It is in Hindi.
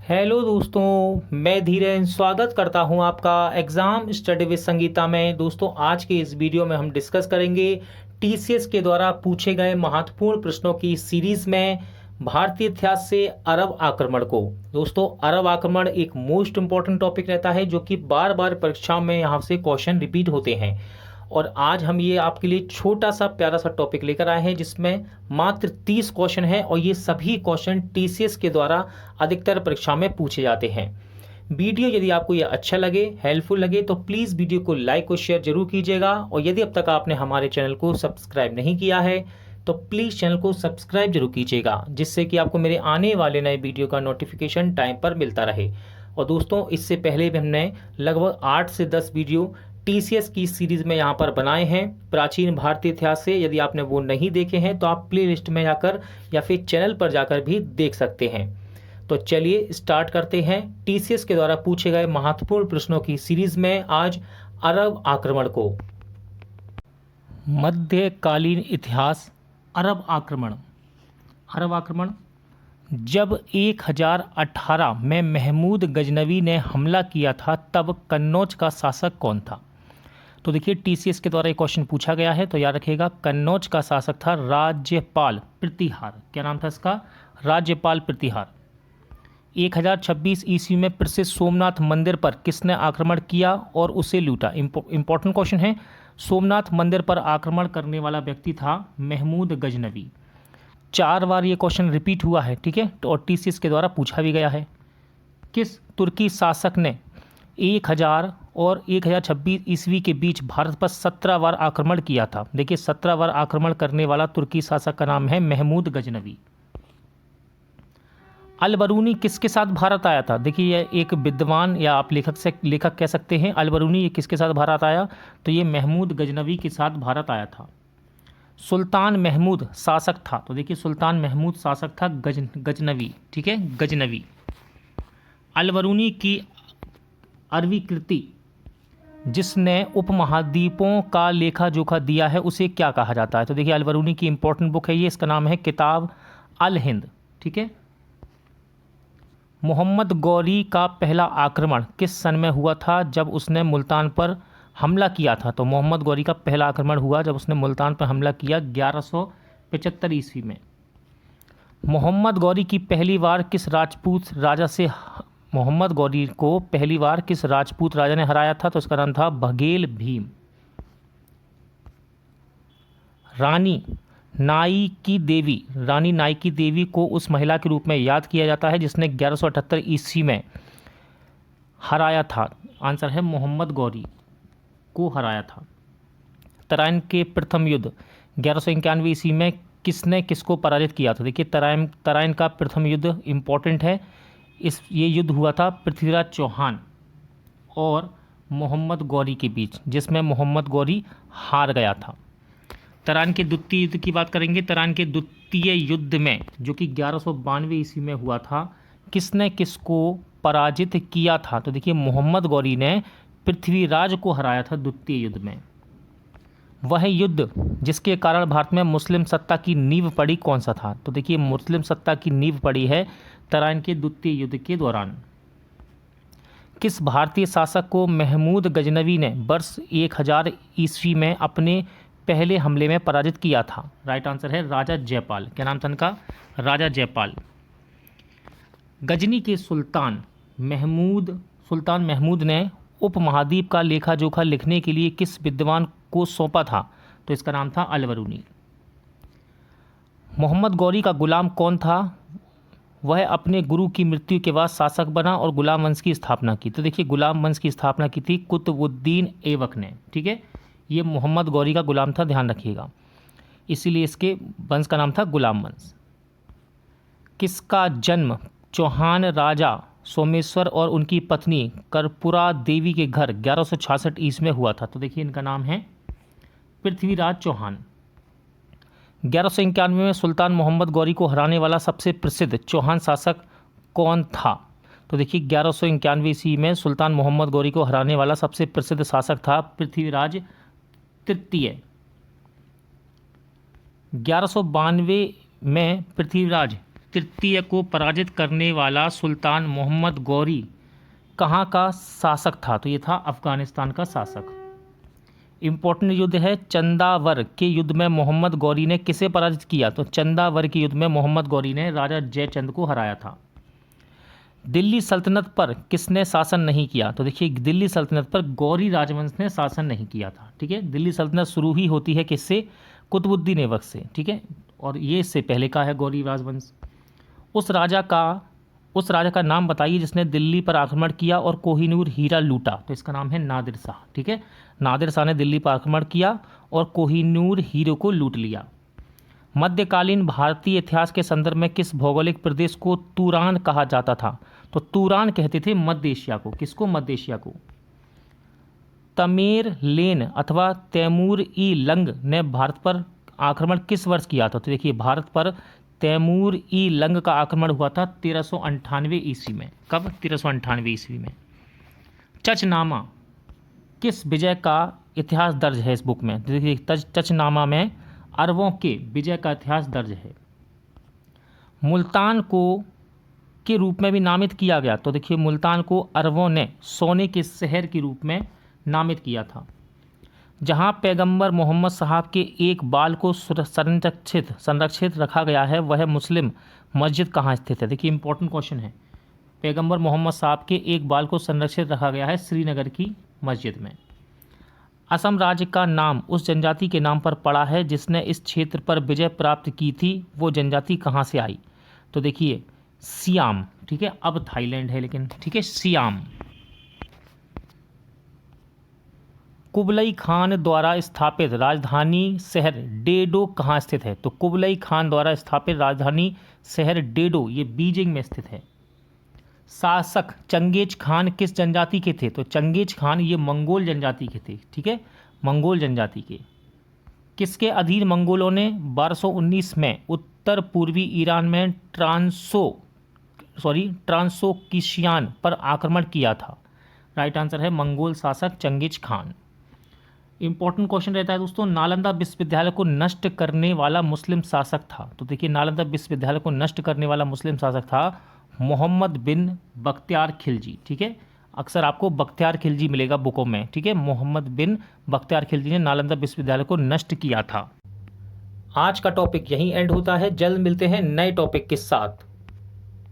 हेलो दोस्तों, मैं धीरेन स्वागत करता हूं आपका एग्ज़ाम स्टडी विद संगीता में। दोस्तों, आज के इस वीडियो में हम डिस्कस करेंगे टीसीएस के द्वारा पूछे गए महत्वपूर्ण प्रश्नों की सीरीज़ में भारतीय इतिहास से अरब आक्रमण को। दोस्तों, अरब आक्रमण एक मोस्ट इम्पॉर्टेंट टॉपिक रहता है जो कि बार बार परीक्षाओं में यहाँ से क्वेश्चन रिपीट होते हैं। और आज हम ये आपके लिए छोटा सा प्यारा सा टॉपिक लेकर आए हैं जिसमें मात्र 30 क्वेश्चन हैं और ये सभी क्वेश्चन टीसीएस के द्वारा अधिकतर परीक्षा में पूछे जाते हैं। वीडियो यदि आपको ये अच्छा लगे, हेल्पफुल लगे तो प्लीज़ वीडियो को लाइक और शेयर जरूर कीजिएगा। और यदि अब तक आपने हमारे चैनल को सब्सक्राइब नहीं किया है तो प्लीज़ चैनल को सब्सक्राइब जरूर कीजिएगा, जिससे कि आपको मेरे आने वाले नए वीडियो का नोटिफिकेशन टाइम पर मिलता रहे। और दोस्तों, इससे पहले भी हमने लगभग 8 से 10 वीडियो टीसीएस की सीरीज़ में यहाँ पर बनाए हैं प्राचीन भारतीय इतिहास से। यदि आपने वो नहीं देखे हैं तो आप प्ले लिस्ट में जाकर या फिर चैनल पर जाकर भी देख सकते हैं। तो चलिए स्टार्ट करते हैं टीसीएस के द्वारा पूछे गए महत्वपूर्ण प्रश्नों की सीरीज़ में आज अरब आक्रमण को। मध्यकालीन इतिहास। अरब आक्रमण। अरब आक्रमण जब 1018 में महमूद गजनवी ने हमला किया था तब कन्नौज का शासक कौन था? तो देखिए, टीसीएस के द्वारा एक क्वेश्चन पूछा गया है तो याद रखिएगा, कन्नौज का शासक था राज्यपाल प्रतिहार। क्या नाम था इसका? राज्यपाल प्रतिहार। 1026 ईस्वी में प्रसिद्ध सोमनाथ मंदिर पर किसने आक्रमण किया और उसे लूटा? इंपॉर्टेंट क्वेश्चन है। सोमनाथ मंदिर पर आक्रमण करने वाला व्यक्ति था महमूद गजनवी। 4 बार ये क्वेश्चन रिपीट हुआ है, ठीक है, और टीसीएस के द्वारा पूछा भी गया है। किस तुर्की शासक ने 1000 और 1026 ईस्वी के बीच भारत पर 17 बार आक्रमण किया था? देखिए, 17 बार आक्रमण करने वाला तुर्की शासक का नाम है महमूद गजनवी। अल-बरूनी किसके साथ भारत आया था? देखिए, यह एक विद्वान या आप लेखक कह सकते हैं। अल-बरूनी ये किसके साथ भारत आया? तो ये महमूद गजनवी के साथ भारत आया था। सुल्तान महमूद शासक था, तो देखिए सुल्तान महमूद शासक था गजनवी, ठीक है, गजनवी। अल-बरूनी की अरबी कृति जिसने उपमहाद्वीपों का लेखा जोखा दिया है उसे क्या कहा जाता है? तो देखिए, अल-बरूनी की इंपॉर्टेंट बुक है ये, इसका नाम है किताब अल हिंद, ठीक है। मोहम्मद गौरी का पहला आक्रमण किस सन में हुआ था जब उसने मुल्तान पर हमला किया था? तो मोहम्मद गौरी का पहला आक्रमण हुआ जब उसने मुल्तान पर हमला किया 1175 ईस्वी में। मोहम्मद गौरी की पहली बार किस राजपूत राजा से मोहम्मद गौरी को पहली बार किस राजपूत राजा ने हराया था? तो उसका नाम था बघेल भीम। रानी नाई की देवी को उस महिला के रूप में याद किया जाता है जिसने 1178 ईस्वी में हराया था। आंसर है मोहम्मद गौरी को हराया था। तराइन के प्रथम युद्ध 1191 ईस्वी में किसने किसको पराजित किया था? देखिए, तराइन का प्रथम युद्ध इम्पोर्टेंट है। ये युद्ध हुआ था पृथ्वीराज चौहान और मोहम्मद गौरी के बीच, जिसमें मोहम्मद गौरी हार गया था। तराइन के द्वितीय युद्ध की बात करेंगे। तराइन के द्वितीय युद्ध में, जो कि 1192 ईस्वी में हुआ था, किसने किसको पराजित किया था? तो देखिए, मोहम्मद गौरी ने पृथ्वीराज को हराया था द्वितीय युद्ध में। वह युद्ध जिसके कारण भारत में मुस्लिम सत्ता की नींव पड़ी कौन सा था? तो देखिए, मुस्लिम सत्ता की नींव पड़ी है तराइन के द्वितीय युद्ध के दौरान। किस भारतीय शासक को महमूद गजनवी ने वर्ष 1000 ईस्वी में अपने पहले हमले में पराजित किया था? राइट आंसर है राजा जयपाल। क्या नाम था इनका? राजा जयपाल। गजनी के सुल्तान महमूद ने उपमहाद्वीप का लेखा जोखा लिखने के लिए किस विद्वान को सौंपा था? तो इसका नाम था अल-बरूनी। मोहम्मद गौरी का गुलाम कौन था? वह अपने गुरु की मृत्यु के बाद शासक बना और गुलाम वंश की स्थापना की। तो देखिए, गुलाम वंश की स्थापना की थी कुतुबुद्दीन ऐबक ने, ठीक है। ये मोहम्मद गौरी का गुलाम था, ध्यान रखिएगा, इसीलिए इसके वंश का नाम था गुलाम वंश। किसका जन्म चौहान राजा सोमेश्वर और उनकी पत्नी कर्पूरा देवी के घर 1166 ईस्वी में हुआ था? तो देखिए, इनका नाम है पृथ्वीराज चौहान। 1191 में सुल्तान मोहम्मद गौरी को हराने वाला सबसे प्रसिद्ध चौहान शासक कौन था? तो देखिए, 1191 ईस्वी में सुल्तान मोहम्मद गौरी को हराने वाला सबसे प्रसिद्ध शासक था पृथ्वीराज तृतीय। 1192 में पृथ्वीराज तृतीय को पराजित करने वाला सुल्तान मोहम्मद गौरी कहाँ का शासक था? तो ये था अफगानिस्तान का शासक। इम्पोर्टेंट युद्ध है चंदावर के युद्ध में मोहम्मद गौरी ने किसे पराजित किया? तो चंदावर के युद्ध में मोहम्मद गौरी ने राजा जयचंद को हराया था। दिल्ली सल्तनत पर किसने शासन नहीं किया? तो देखिए दिल्ली सल्तनत पर गौरी राजवंश ने शासन नहीं किया था। ठीक है, दिल्ली सल्तनत शुरू ही होती है किससे? कुतुबुद्दीन ऐबक से। ठीक है, और ये इससे पहले का है गौरी राजवंश। उस राजा का नाम बताइए जिसने दिल्ली पर आक्रमण किया और कोहिनूर हीरा लूटा। तो इसका नाम है नादिर शाह। ठीक है, नादिर शाह ने दिल्ली पर आक्रमण किया और कोहिनूर हीरे को लूट लिया। मध्यकालीन भारतीय इतिहास के संदर्भ में किस भौगोलिक प्रदेश को तुरान कहा जाता था? तो तुरान कहते थे मध्य एशिया को। किसको? मध्य एशिया को। तमेरलेन अथवा तैमूर ई लंग ने भारत पर आक्रमण किस वर्ष किया था? तो देखिए भारत पर तैमूर ई लंग का आक्रमण हुआ था 1398 ईस्वी में। कब? 1398 ईस्वी में। चचनामा किस विजय का इतिहास दर्ज है इस बुक में? देखिए चचनामा में अरबों के विजय का इतिहास दर्ज है। मुल्तान को के रूप में भी नामित किया गया। तो देखिए मुल्तान को अरबों ने सोने के शहर के रूप में नामित किया था। जहां पैगंबर मोहम्मद साहब के एक बाल को संरक्षित रखा गया है वह मुस्लिम मस्जिद कहाँ स्थित है? देखिए इंपॉर्टेंट क्वेश्चन है। पैगंबर मोहम्मद साहब के एक बाल को संरक्षित रखा गया है श्रीनगर की मस्जिद में। असम राज्य का नाम उस जनजाति के नाम पर पड़ा है जिसने इस क्षेत्र पर विजय प्राप्त की थी। वो जनजाति कहाँ से आई? तो देखिए सियाम। ठीक है, अब थाईलैंड है लेकिन। ठीक है, सियाम। कुबलई खान द्वारा स्थापित राजधानी शहर डेडो कहाँ स्थित है? तो कुबलई खान द्वारा स्थापित राजधानी शहर डेडो ये बीजिंग में स्थित है। शासक चंगेज खान किस जनजाति के थे? तो चंगेज खान ये मंगोल जनजाति के थे। ठीक है, मंगोल जनजाति के। किसके अधीन मंगोलों ने 1219 में उत्तर पूर्वी ईरान में ट्रांसोकिशियान पर आक्रमण किया था? राइट आंसर है मंगोल शासक चंगेज खान। इंपॉर्टेंट क्वेश्चन रहता है दोस्तों, नालंदा विश्वविद्यालय को नष्ट करने वाला मुस्लिम शासक था? तो देखिए नालंदा विश्वविद्यालय को नष्ट करने वाला मुस्लिम शासक था मोहम्मद बिन बख्तियार खिलजी। ठीक है, अक्सर आपको बख्तियार खिलजी मिलेगा बुकों में। ठीक है, मोहम्मद बिन बख्तियार खिलजी ने नालंदा विश्वविद्यालय को नष्ट किया था। आज का टॉपिक यहीं एंड होता है। जल्द मिलते हैं नए टॉपिक के साथ।